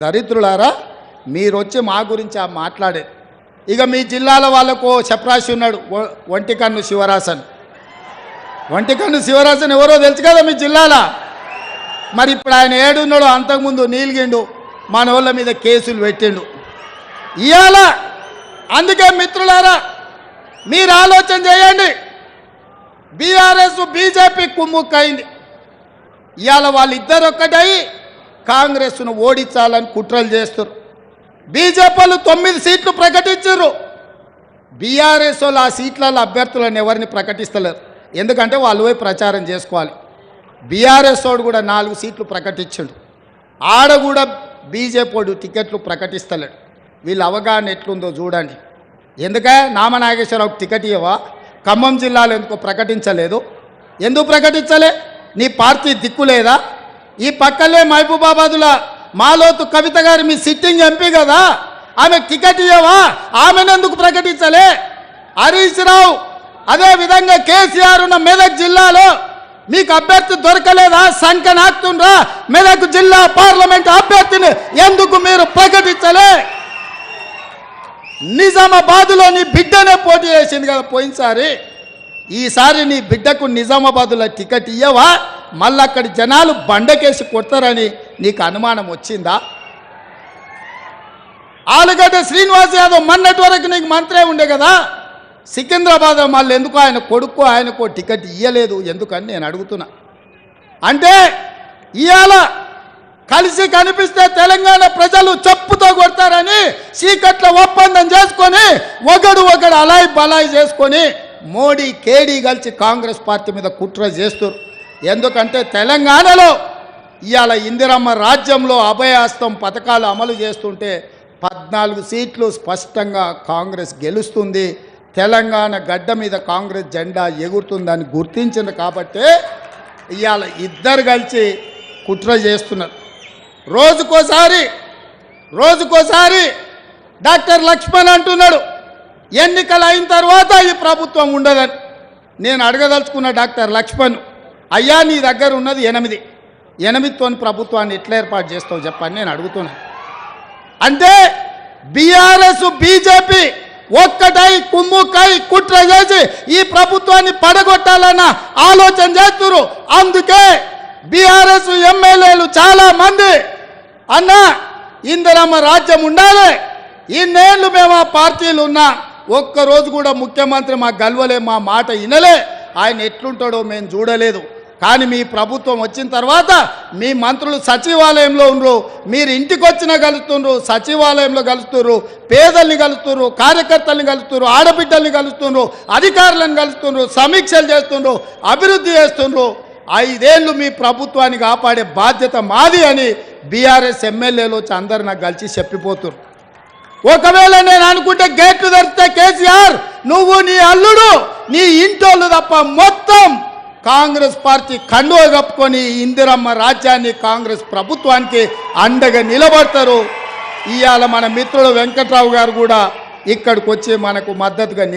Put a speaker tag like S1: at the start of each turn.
S1: దరిద్రులారా మీరు వచ్చి మా గురించి మాట్లాడే ఇక మీ జిల్లాల వాళ్ళకు చప్రాసి ఉన్నాడు వంటికన్ను శివరాసన్. వంటికన్ను శివరాసన్ ఎవరో తెలుసు కదా మీ జిల్లాల. మరి ఇప్పుడు ఆయన ఏడున్నాడు, అంతకుముందు నీలిగిండు, మన వాళ్ళ మీద కేసులు పెట్టిండు ఇవాళ. అందుకే మిత్రులారా మీరు ఆలోచన చేయండి. బీఆర్ఎస్ బీజేపీ కుమ్ముక్కైంది. ఇవాళ వాళ్ళిద్దరు ఒక్కటై కాంగ్రెస్ను ఓడించాలని కుట్రలు చేస్తారు. బీజేపీలు 9 సీట్లు ప్రకటించారు. బీఆర్ఎస్ వాళ్ళు ఆ సీట్లలో అభ్యర్థులను ఎవరిని ప్రకటిస్తలేరు, ఎందుకంటే వాళ్ళు పోయి ప్రచారం చేసుకోవాలి. బీఆర్ఎస్ వాడు కూడా 4 సీట్లు ప్రకటించాడు, ఆడ కూడా బీజేపీ వాడు టికెట్లు ప్రకటిస్తలేడు. వీళ్ళ అవగాహన ఎట్లుందో చూడండి. ఎందుకే నామనాగేశ్వరరావుకి టికెట్ ఇవ్వవా? ఖమ్మం జిల్లాలో ఎందుకో ప్రకటించలేదు? ఎందుకు ప్రకటించలే? నీ పార్టీ దిక్కు లేదా? ఈ పక్కలే మహబూబాబాదుల మాలోతు కవిత గారు మీ సిట్టింగ్ ఎంపీ కదా, ఆమె టికెట్ ఇవ్వవా? ఆమెను ఎందుకు ప్రకటించలే? హరీష్ రావు అదేవిధంగా కేసీఆర్ ఉన్న మెదక్ జిల్లాలో మీకు అభ్యర్థి దొరకలేదా? సంఖ్య నాకుతుండ్రా మెదక్ జిల్లా పార్లమెంట్ అభ్యర్థిని ఎందుకు మీరు ప్రకటించలే? నిజామాబాద్లో నీ బిడ్డనే పోటీ చేసింది కదా పోయినసారి. ఈసారి నీ బిడ్డకు నిజామాబాద్లో టికెట్ ఇవ్వవా? మళ్ళీ అక్కడి జనాలు బండకేసి కొడతారని నీకు అనుమానం వచ్చిందా? ఆలుగడ్డ శ్రీనివాస్ యాదవ్ మొన్నటి వరకు నీకు మంత్రే ఉండే కదా, సికింద్రాబాద్ మళ్ళీ ఎందుకు ఆయన కొడుకు ఆయనకు టికెట్ ఇవ్వలేదు ఎందుకని నేను అడుగుతున్నా. అంటే ఇవాళ కలిసి కనిపిస్తే తెలంగాణ ప్రజలు చెప్పుతో కొడతారని చీకట్ల ఒప్పందం చేసుకొని ఒకడు అలాయి బలాయి చేసుకొని మోడీ కేడీ కలిసి కాంగ్రెస్ పార్టీ మీద కుట్ర చేస్తారు. ఎందుకంటే తెలంగాణలో ఇవాళ ఇందిరమ్మ రాజ్యంలో అభయహస్తం పథకాలు అమలు చేస్తుంటే 14 సీట్లు స్పష్టంగా కాంగ్రెస్ గెలుస్తుంది. తెలంగాణ గడ్డ మీద కాంగ్రెస్ జెండా ఎగురుతుందని గుర్తించింది కాబట్టే ఇవాళ ఇద్దరు కలిసి కుట్ర చేస్తున్నారు. రోజుకోసారి డాక్టర్ లక్ష్మణ్ అంటున్నాడు ఎన్నికలు అయిన తర్వాత ఈ ప్రభుత్వం ఉండదని. నేను అడగదలుచుకున్న డాక్టర్ లక్ష్మణ్, అయ్యా నీ దగ్గర ఉన్నది 8తోని ప్రభుత్వాన్ని ఎట్లా ఏర్పాటు చేస్తావు చెప్పని నేను అడుగుతున్నాను. అంటే బీఆర్ఎస్ బీజేపీ ఒక్కటై కుమ్ముకై కుట్ర చేసి ఈ ప్రభుత్వాన్ని పడగొట్టాలన్న ఆలోచన చేస్తున్నారు. అందుకే బీఆర్ఎస్ ఎమ్మెల్యేలు చాలా మంది అన్న ఇందిరమ్మ రాజ్యం ఉండాలి, ఇన్నేళ్ళు మేము ఆ పార్టీలు ఉన్నా ఒక్కరోజు కూడా ముఖ్యమంత్రి మా గల్వలే, మా మాట వినలే, ఆయన ఎట్లుంటాడో మేము చూడలేదు. కానీ మీ ప్రభుత్వం వచ్చిన తర్వాత మీ మంత్రులు సచివాలయంలో ఉండరు, మీరు ఇంటికి వచ్చినా కలుస్తున్నారు, సచివాలయంలో కలుస్తున్నారు, పేదల్ని కలుస్తున్నారు, కార్యకర్తల్ని కలుస్తున్నారు, ఆడబిడ్డల్ని కలుస్తున్నారు, అధికారులను కలుస్తున్నారు, సమీక్షలు చేస్తున్నారు, అభివృద్ధి చేస్తున్నారు. 5 ఏళ్ళు మీ ప్రభుత్వాన్ని కాపాడే బాధ్యత మాది అని బీఆర్ఎస్ ఎమ్మెల్యేలు వచ్చి అందరు నాకు కలిసి చెప్పిపోతున్నారు. ఒకవేళ నేను అనుకుంటే గేట్లు తెరిస్తే కేసీఆర్ నువ్వు నీ అల్లుడు నీ ఇంటోళ్ళు తప్ప మొత్తం కాంగ్రెస్ పార్టీ కండువ కప్పుకొని ఇందిరమ్మ రాజ్యాన్ని కాంగ్రెస్ ప్రభుత్వానికి అండగా నిలబడతారు. ఇవాళ మన మిత్రుడు వెంకట్రావు గారు కూడా ఇక్కడికి వచ్చి మనకు మద్దతుగా